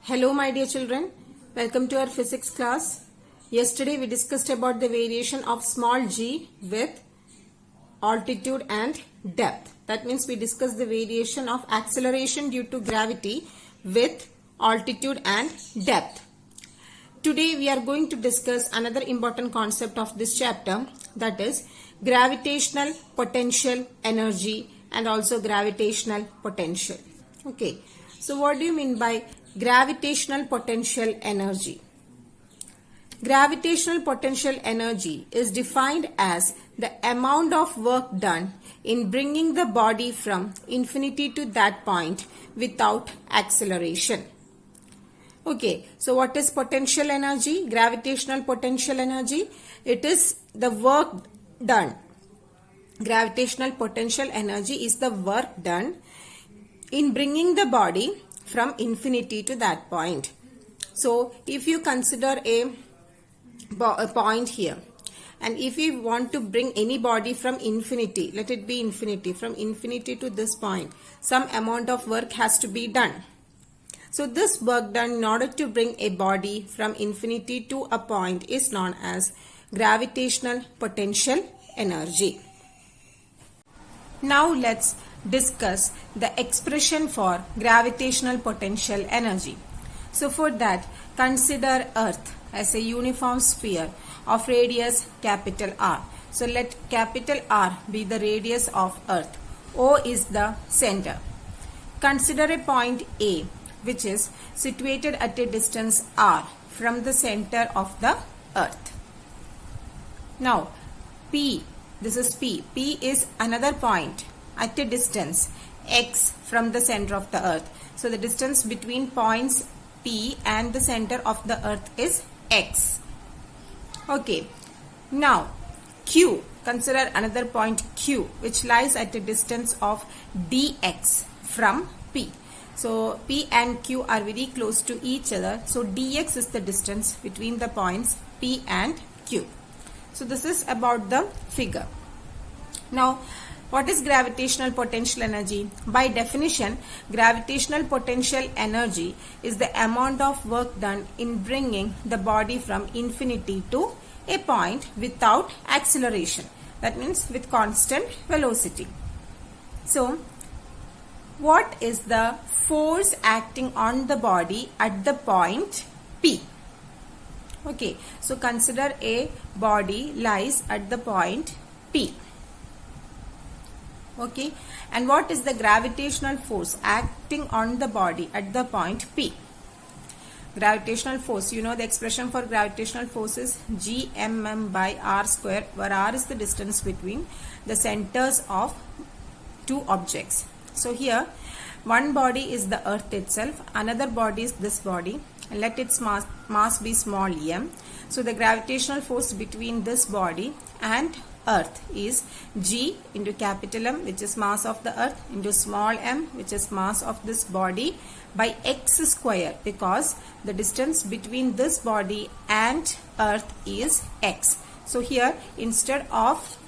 Hello my dear children, welcome to our physics class. Yesterday we discussed about the variation of small g with altitude and depth. That means we discussed the variation of acceleration due to gravity with altitude and depth. Today we are going to discuss another important concept of this chapter, that is gravitational potential energy and also gravitational potential. Okay, so what do you mean by gravitational potential energy? Gravitational potential energy is defined as the amount of work done in bringing the body from infinity to that point without acceleration. Okay, so what is potential energy? Gravitational potential energy, it is the work done. Gravitational potential energy is the work done in bringing the body from infinity to that point. So if you consider a point here, and if you want to bring any body from infinity, let it be infinity, from infinity to this point, some amount of work has to be done. So this work done in order to bring a body from infinity to a point is known as gravitational potential energy. Now let's discuss the expression for gravitational potential energy. So for that, consider Earth as a uniform sphere of radius capital R. So let capital R be the radius of Earth. O is the center. Consider a point A which is situated at a distance R from the center of the Earth. Now P, this is P. P is another point at a distance x from the center of the Earth. So the distance between points P and the center of the Earth is x. Okay. Now Q, consider another point Q which lies at a distance of dx from P. So P and Q are very close to each other. So dx is the distance between the points P and Q. So this is about the figure. Now what is gravitational potential energy? By definition, gravitational potential energy is the amount of work done in bringing the body from infinity to a point without acceleration. That means with constant velocity. So what is the force acting on the body at the point P? Okay, so consider a body lies at the point P. Okay, and what is the gravitational force acting on the body at the point P? Gravitational force, you know the expression for gravitational force is Gmm by r square, where r is the distance between the centers of two objects. So here one body is the Earth itself, another body is this body, and let its mass be small m. So the gravitational force between this body and Earth is G into capital M, which is mass of the Earth, into small m, which is mass of this body, by x square, because the distance between this body and Earth is x. So here instead of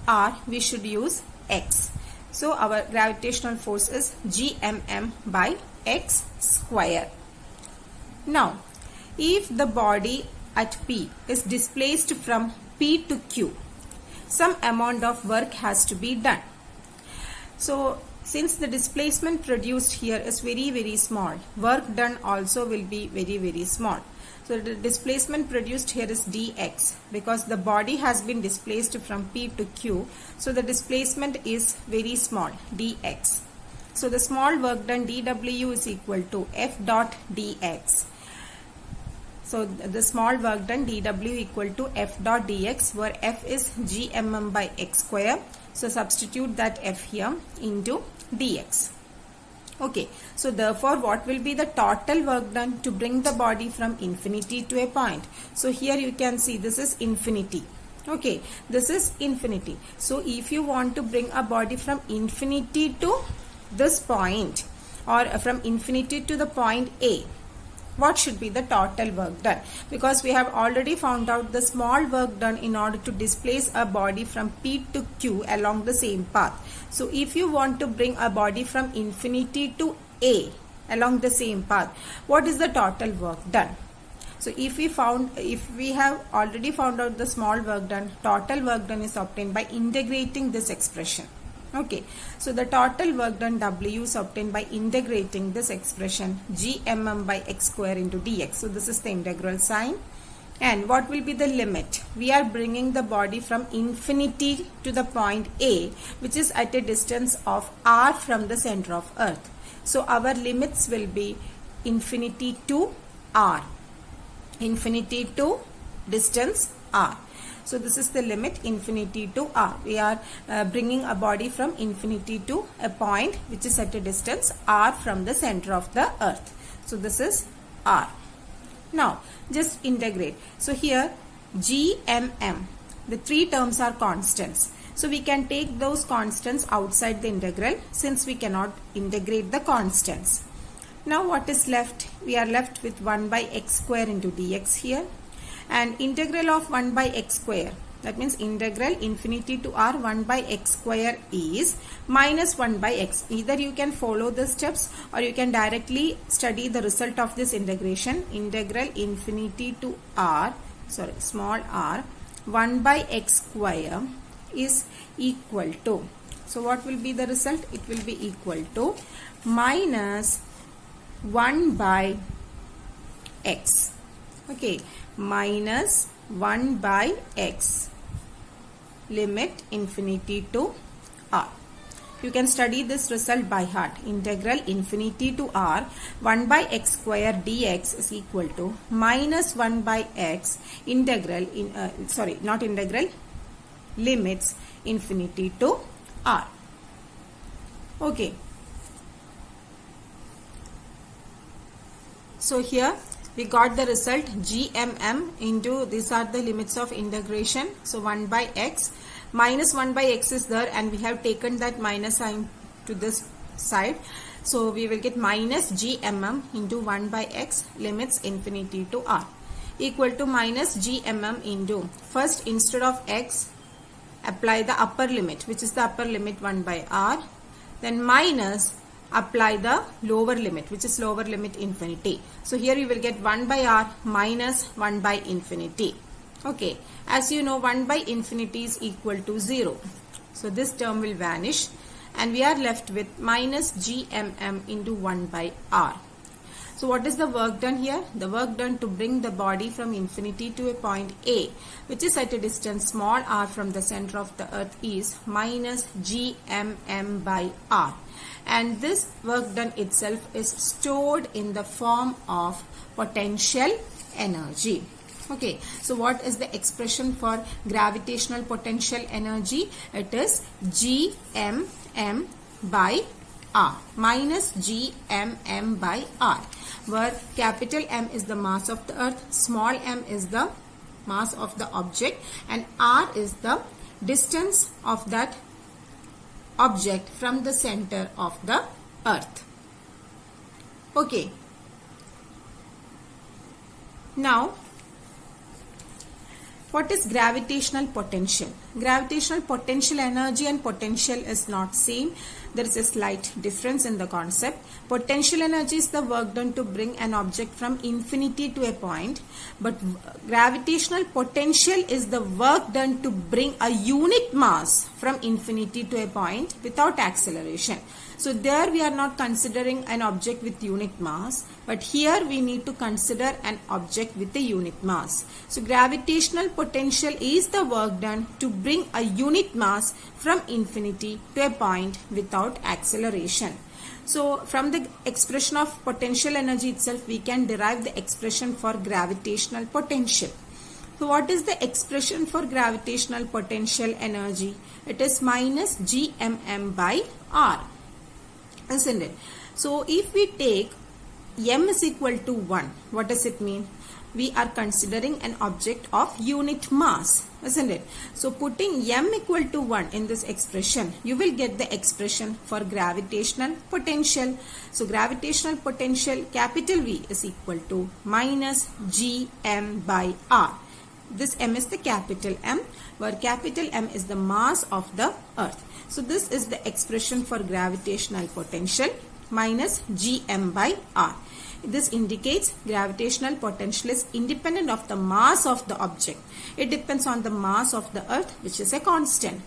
r we should use x. So our gravitational force is Gmm by x square. Now, if the body at P is displaced from P to Q, some amount of work has to be done. So, since the displacement produced here is very small, work done also will be very small. So, the displacement produced here is dx, because the body has been displaced from P to Q. So, the displacement is very small, dx. So, the small work done dw is equal to f dot dx. So the small work done dw equal to f dot dx, where f is Gmm by x square. So substitute that f here into dx. Okay, so therefore what will be the total work done to bring the body from infinity to a point? So here you can see this is infinity. Okay, this is infinity. So if you want to bring a body from infinity to this point, or from infinity to the point A, what should be the total work done? Because we have already found out the small work done in order to displace a body from P to Q along the same path. So if you want to bring a body from infinity to A along the same path, what is the total work done? So if we have already found out the small work done, total work done is obtained by integrating this expression. Okay, so the total work done W is obtained by integrating this expression gmm by x square into dx. So this is the integral sign. And what will be the limit? We are bringing the body from infinity to the point A, which is at a distance of r from the center of Earth. So our limits will be infinity to r. Infinity to distance r. So this is the limit, infinity to r. We are bringing a body from infinity to a point which is at a distance r from the center of the Earth. So this is r. Now just integrate. So here gmm, the three terms are constants. So we can take those constants outside the integral since we cannot integrate the constants. Now what is left? We are left with 1 by x square into dx here, and integral of 1 by x square, that means integral infinity to r 1 by x square is minus 1 by x. Either you can follow the steps or you can directly study the result of this integration. Integral infinity to r, small r 1 by x square is equal to, so what will be the result? It will be equal to minus 1 by x. Okay, minus 1 by x, limit infinity to r. You can study this result by heart. Integral infinity to r 1 by x square dx is equal to minus 1 by x integral limits infinity to r. Okay. So here we got the result gmm into, these are the limits of integration. So 1 by x, minus 1 by x is there and we have taken that minus sign to this side. So we will get minus gmm into 1 by x limits infinity to r equal to minus gmm into, first instead of x apply the upper limit, which is the upper limit 1 by r, then minus apply the lower limit, which is lower limit infinity. So here you will get 1 by r minus 1 by infinity. Okay, as you know 1 by infinity is equal to 0. So this term will vanish and we are left with minus gmm into 1 by r. So what is the work done here? The work done to bring the body from infinity to a point A, which is at a distance small r from the center of the Earth, is minus gmm by r. And this work done itself is stored in the form of potential energy. Okay, so what is the expression for gravitational potential energy? It is gmm by r, minus gmm by r, where capital M is the mass of the Earth, small m is the mass of the object, and r is the distance of that object from the center of the Earth. Okay. Now, what is gravitational potential? Gravitational potential energy and potential is not same. There is a slight difference in the concept. Potential energy is the work done to bring an object from infinity to a point, but gravitational potential is the work done to bring a unit mass from infinity to a point without acceleration. So there we are not considering an object with unit mass, but here we need to consider an object with a unit mass. So gravitational potential is the work done to bring a unit mass from infinity to a point without acceleration. So from the expression of potential energy itself, we can derive the expression for gravitational potential. So what is the expression for gravitational potential energy? It is minus gmm by r, isn't it? So if we take m is equal to 1, what does it mean? we are considering an object of unit mass, isn't it? So putting m equal to 1 in this expression, you will get the expression for gravitational potential. So gravitational potential capital V is equal to minus gm by r. This m is the capital M, where capital M is the mass of the earth. So this is the expression for gravitational potential minus gm by r. This indicates gravitational potential is independent of the mass of the object. It depends on the mass of the earth, which is a constant.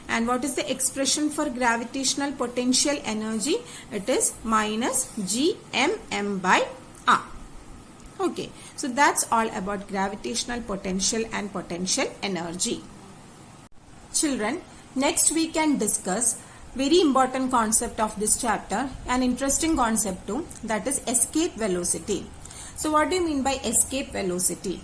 And what is the expression for gravitational potential energy? It is minus gmm by r. Okay, so that's all about gravitational potential and potential energy. Children, next we can discuss very important concept of this chapter, an interesting concept too, that is escape velocity. So what do you mean by escape velocity?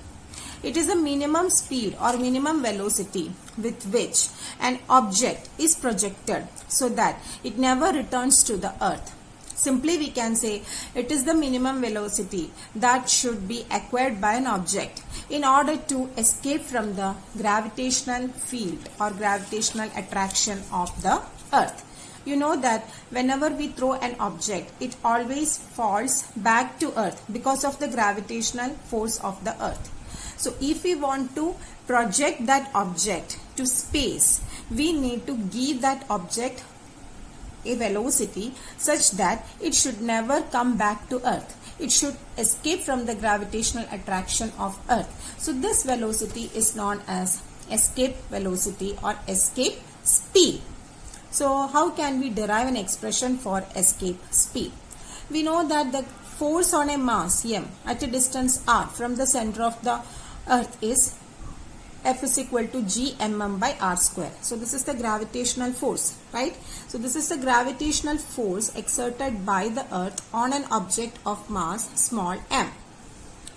It is the minimum speed or minimum velocity with which an object is projected so that it never returns to the earth. Simply we can say it is the minimum velocity that should be acquired by an object in order to escape from the gravitational field or gravitational attraction of the earth. You know that whenever we throw an object, it always falls back to earth because of the gravitational force of the earth. So if we want to project that object to space, we need to give that object a velocity such that it should never come back to earth. It should escape from the gravitational attraction of earth. So this velocity is known as escape velocity or escape speed. So how can we derive an expression for escape speed? We know that the force on a mass m at a distance r from the center of the earth is F is equal to gmm by r square. So this is the gravitational force, right? So this is the gravitational force exerted by the earth on an object of mass small m.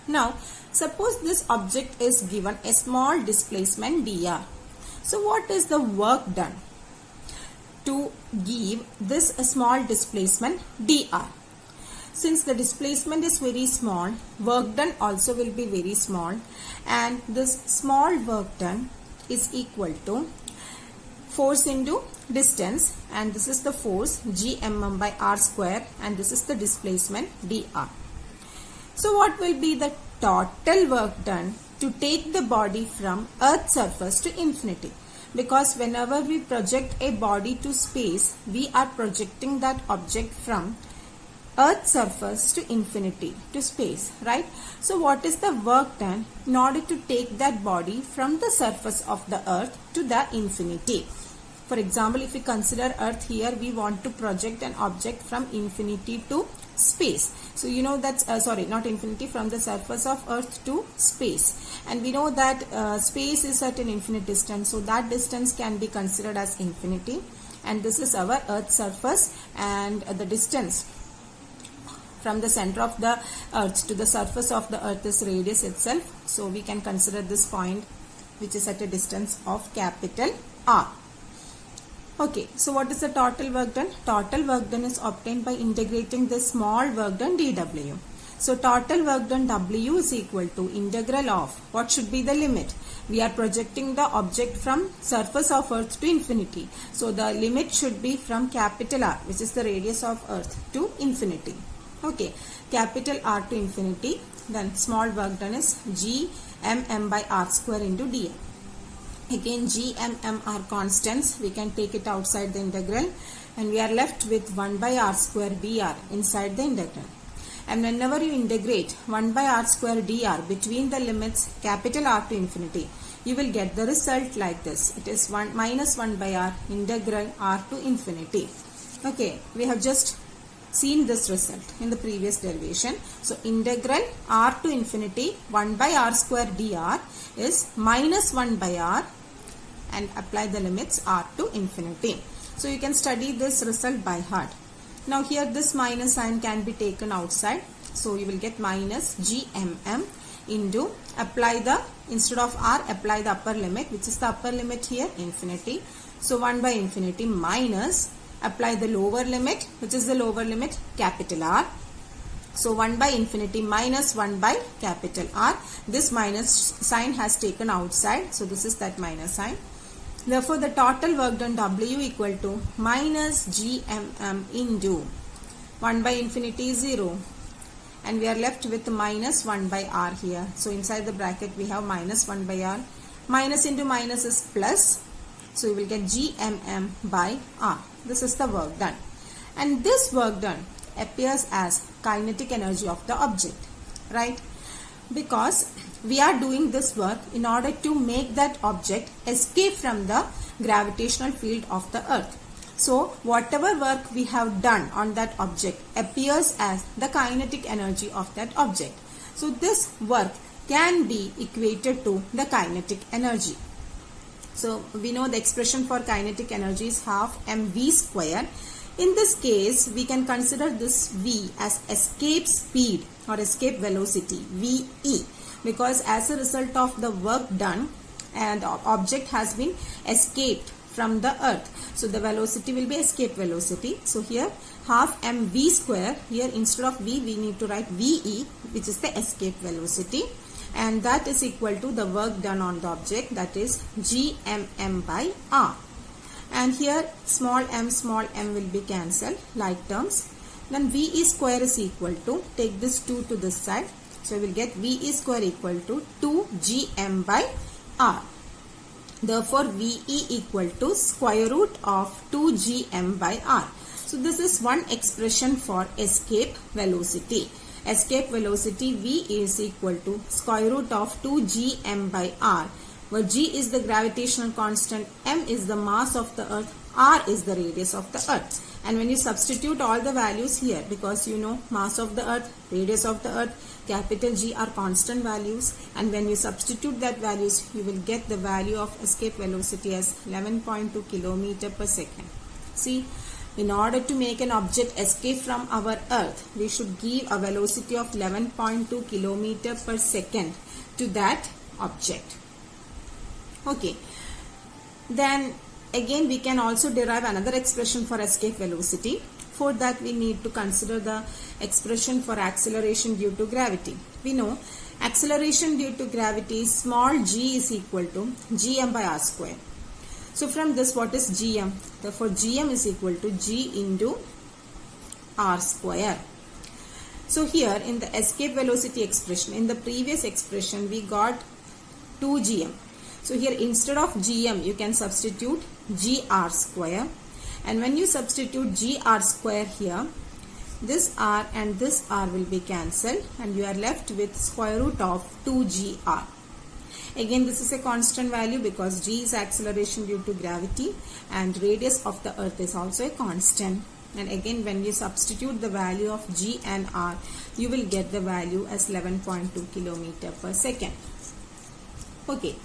Now suppose this object is given a small displacement dr. So what is the work done to give this small displacement dr? Since the displacement is very small, work done also will be very small, and this small work done is equal to force into distance, and this is the force gmm by r square, and this is the displacement dr. So what will be the total work done to take the body from earth's surface to infinity? Because whenever we project a body to space, we are projecting that object from Earth's surface to infinity, to space, right? So what is the work done in order to take that body from the surface of the earth to the infinity? For example, if we consider earth here, we want to project an object from infinity to space. So you know that's, not infinity, from the surface of earth to space. And we know that space is at an infinite distance. So that distance can be considered as infinity. And this is our earth's surface, and the distance from the center of the earth to the surface of the earth is radius itself. So we can consider this point which is at a distance of capital R. Okay, so what is the total work done? Total work done is obtained by integrating the small work done dW. So total work done W is equal to integral of, what should be the limit? We are projecting the object from surface of earth to infinity. So the limit should be from capital R, which is the radius of earth, to infinity. Okay, capital R to infinity, then small work done is gmm by r square into dA. Again, gmm are constants, we can take it outside the integral, and we are left with 1 by r square dr inside the integral. And whenever you integrate 1 by r square dr between the limits capital R to infinity, you will get the result like this. It is minus 1 by r integral r to infinity. Okay, we have just seen this result in the previous derivation. So integral r to infinity 1 by r square dr is minus 1 by r, and apply the limits r to infinity. So you can study this result by heart. Now here this minus sign can be taken outside. So you will get minus gmm into, apply the, instead of r, apply the upper limit, which is the upper limit here, infinity. So 1 by infinity minus, apply the lower limit, which is the lower limit, capital R. So 1 by infinity minus 1 by capital R. This minus sign has taken outside. So this is that minus sign. Therefore, the total work done W equal to minus GMM into 1 by infinity is 0. And we are left with minus 1 by R here. So inside the bracket we have minus 1 by R. Minus into minus is plus. So we will get GMM by R. This is the work done. And this work done appears as kinetic energy of the object, right? Because we are doing this work in order to make that object escape from the gravitational field of the earth. So whatever work we have done on that object appears as the kinetic energy of that object. So this work can be equated to the kinetic energy. So we know the expression for kinetic energy is half mv square. In this case, we can consider this v as escape speed or escape velocity, VE, because as a result of the work done and the object has been escaped from the earth. So the velocity will be escape velocity. So here half mv square, here instead of v we need to write VE, which is the escape velocity, and that is equal to the work done on the object, that is GMM by R. And here small m will be cancelled like terms. Then VE square is equal to, take this 2 to this side. So we will get VE square equal to 2GM by R. Therefore VE equal to square root of 2GM by R. So this is one expression for escape velocity. Escape velocity V is equal to square root of 2GM by R, where G is the gravitational constant, M is the mass of the earth, R is the radius of the earth. And when you substitute all the values here, because you know mass of the earth, radius of the earth, capital G are constant values, and when you substitute that values, you will get the value of escape velocity as 11.2 kilometer per second. See, in order to make an object escape from our earth, we should give a velocity of 11.2 kilometer per second to that object. Okay, then again we can also derive another expression for escape velocity. For that we need to consider the expression for acceleration due to gravity. We know acceleration due to gravity is small g is equal to gm by r square. So from this, what is gm? Therefore gm is equal to g into r square. So here in the escape velocity expression, in the previous expression we got 2gm. So here instead of gm you can substitute gr square, and when you substitute gr square here, this r and this r will be cancelled and you are left with square root of 2gr. Again this is a constant value because g is acceleration due to gravity and radius of the earth is also a constant. And again when you substitute the value of g and r, you will get the value as 11.2 kilometer per second. Okay.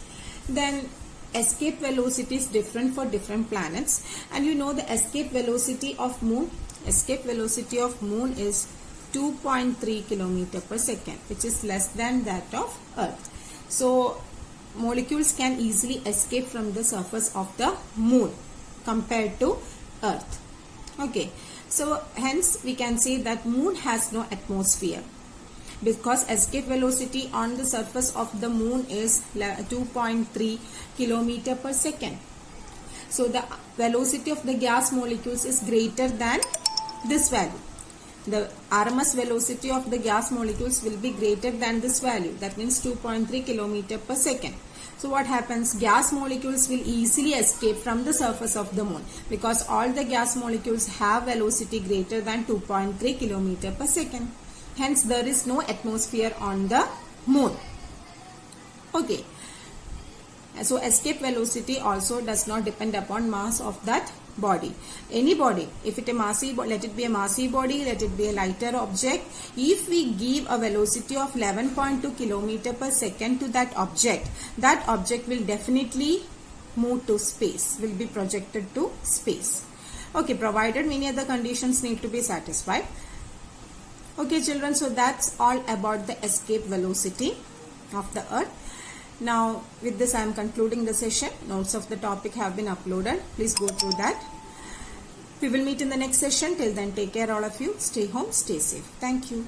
Then escape velocity is different for different planets, and you know the escape velocity of moon. Escape velocity of moon is 2.3 kilometer per second, which is less than that of earth. So molecules can easily escape from the surface of the moon compared to earth. Okay, so hence we can say that moon has no atmosphere, because escape velocity on the surface of the moon is 2.3 kilometer per second. So the velocity of the gas molecules is greater than this value. The RMS velocity of the gas molecules will be greater than this value. That means 2.3 kilometer per second. So what happens? Gas molecules will easily escape from the surface of the moon because all the gas molecules have velocity greater than 2.3 kilometer per second. Hence there is no atmosphere on the moon. Okay. So escape velocity also does not depend upon mass of that body. Any body, if it a massive, let it be a massive body, let it be a lighter object. If we give a velocity of 11.2 kilometer per second to that object will definitely move to space, will be projected to space. Okay, provided many other conditions need to be satisfied. Okay children, so that's all about the escape velocity of the earth. Now with this I am concluding the session. Notes of the topic have been uploaded. Please go through that. We will meet in the next session. Till then, take care all of you. Stay home, stay safe. Thank you.